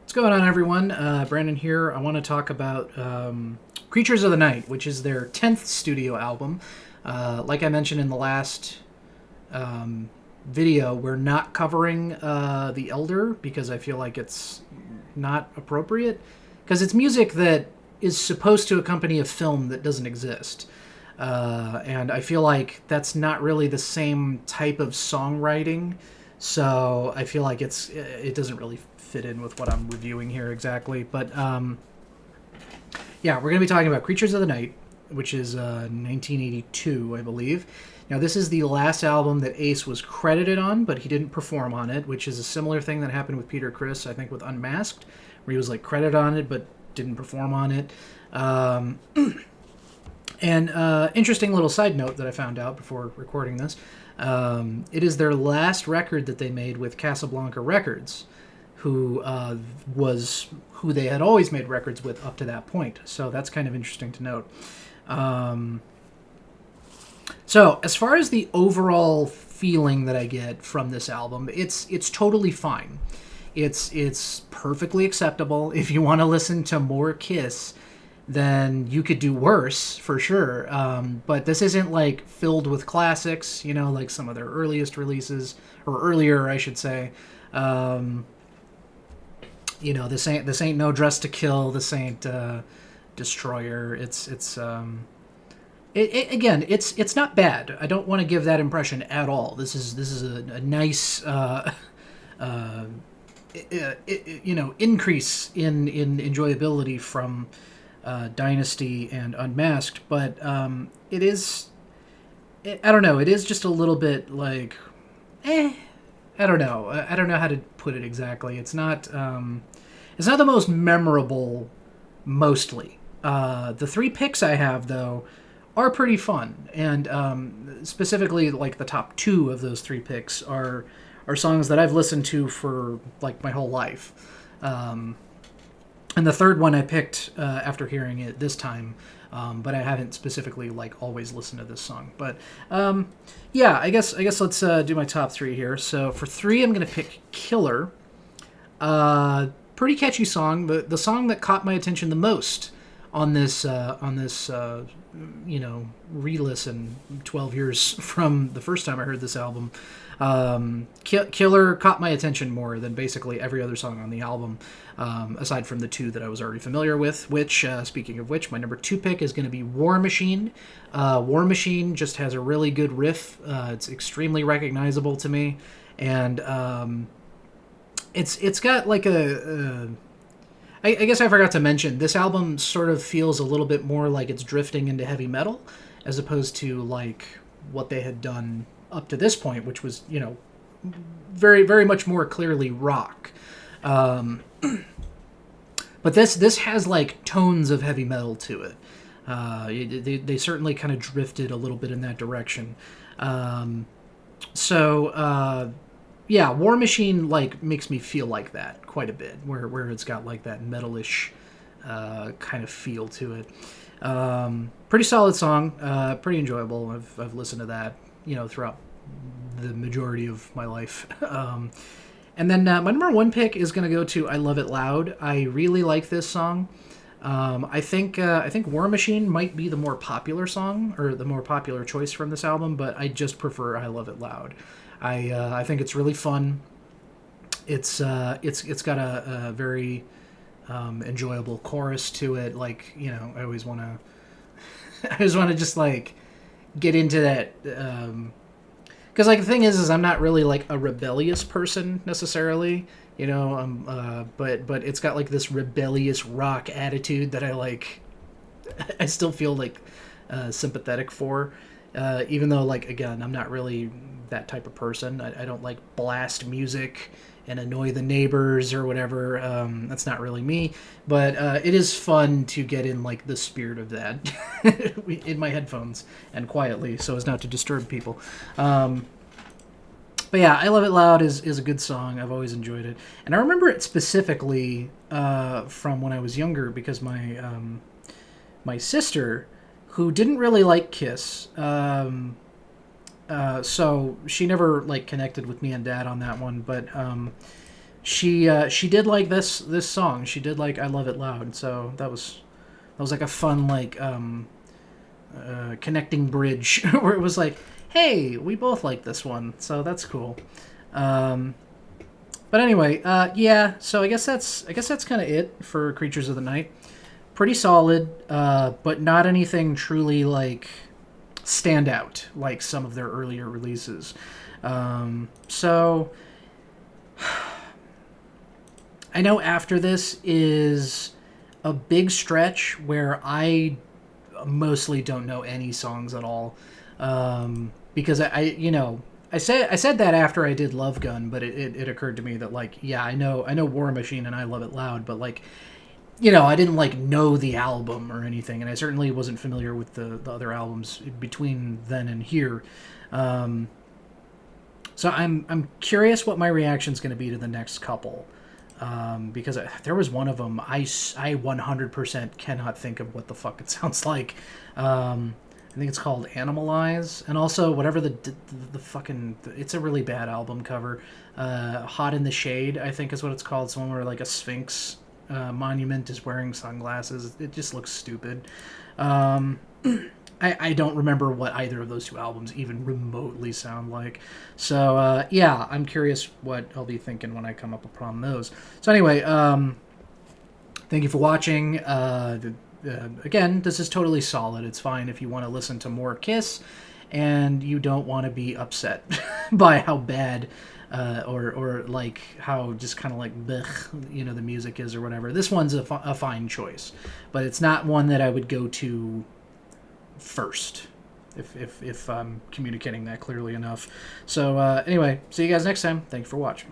What's going on, everyone? Brandon here. I want to talk about Creatures of the Night, which is their 10th studio album. Like I mentioned in the last video, we're not covering The Elder because I feel like it's not appropriate. Because it's music that is supposed to accompany a film that doesn't exist. And I feel like that's not really the same type of songwriting. So I feel like it doesn't really fit in with what I'm reviewing here exactly. But yeah, we're going to be talking about Creatures of the Night, which is 1982, I believe. Now, this is the last album that Ace was credited on, but he didn't perform on it, which is a similar thing that happened with Peter Criss, I think, with Unmasked, where he was like credited on it but didn't perform on it. And interesting little side note that I found out before recording this. It is their last record that they made with Casablanca Records, who they had always made records with up to that point. So that's kind of interesting to note. So as far as the overall feeling that I get from this album, it's totally fine. It's perfectly acceptable. If you want to listen to more Kiss, then you could do worse for sure. But this isn't like filled with classics, like some of their earliest releases, or earlier, I should say. This ain't No Dress to Kill. This ain't Destroyer. It's not bad. I don't want to give that impression at all. This is a nice increase in enjoyability from Dynasty and Unmasked, but I don't know. It is just a little bit like, I don't know. I don't know how to put it exactly. It's not the most memorable, mostly. The three picks I have, though, are pretty fun, and specifically, like, the top two of those three picks are songs that I've listened to for, like, my whole life. And the third one I picked after hearing it this time, but I haven't specifically, like, always listened to this song. But yeah, I guess let's do my top three here. So for three, I'm gonna pick Killer. Pretty catchy song. The song that caught my attention the most on this re-listen 12 years from the first time I heard this album. Killer caught my attention more than basically every other song on the album, aside from the two that I was already familiar with, which, speaking of which, my number two pick is going to be War Machine. War Machine just has a really good riff. It's extremely recognizable to me, and it's got like I guess I forgot to mention, this album sort of feels a little bit more like it's drifting into heavy metal, as opposed to like what they had done up to this point, which was, very, very much more clearly rock. But this has like tones of heavy metal to it. They certainly kind of drifted a little bit in that direction. Yeah, War Machine like makes me feel like that quite a bit, where it's got like that metalish kind of feel to it. Pretty solid song, pretty enjoyable. I've listened to that, throughout the majority of my life. And then my number one pick is going to go to I Love It Loud. I really like this song. I think War Machine might be the more popular song, or the more popular choice from this album, but I just prefer I Love It Loud. I think it's really fun. It's got a very enjoyable chorus to it. Like, I always want to just like get into that, because like the thing is I'm not really like a rebellious person necessarily, but it's got like this rebellious rock attitude that I like. I still feel like sympathetic for, even though, like, again, I'm not really that type of person. I don't like blast music and annoy the neighbors or whatever. That's not really me, but it is fun to get in like the spirit of that in my headphones and quietly, so as not to disturb people. But yeah, I Love It Loud is a good song. I've always enjoyed it, and I remember it specifically from when I was younger, because my sister, who didn't really like Kiss, so she never like connected with me and Dad on that one, but she did like this song. She did like I Love It Loud. So that was like a fun like connecting bridge where it was like, hey, we both like this one, so that's cool. Um, but anyway, yeah. So I guess that's kind of it for Creatures of the Night. Pretty solid, but not anything truly like stand out like some of their earlier releases. So I know after this is a big stretch where I mostly don't know any songs at all, because I said that after I did Love Gun, but it occurred to me that like yeah I know War Machine and I Love It Loud, but like I didn't like know the album or anything, and I certainly wasn't familiar with the other albums between then and here. Um, so I'm curious what my reaction's going to be to the next couple. Because there was one of them I 100% cannot think of what the fuck it sounds like. I think it's called Animalize, and also whatever the fucking it's a really bad album cover. Hot in the Shade, I think is what it's called. Someone where like a sphinx monument is wearing sunglasses. It just looks stupid. Um, I don't remember what either of those two albums even remotely sound like. So, yeah, I'm curious what I'll be thinking when I come up upon those. So, anyway, thank you for watching. Again, this is totally solid. It's fine if you want to listen to more Kiss and you don't want to be upset by how bad or like how just kind of like blech, the music is or whatever. This one's a fine choice, but it's not one that I would go to first, if I'm communicating that clearly enough. So anyway, see you guys next time. Thanks for watching.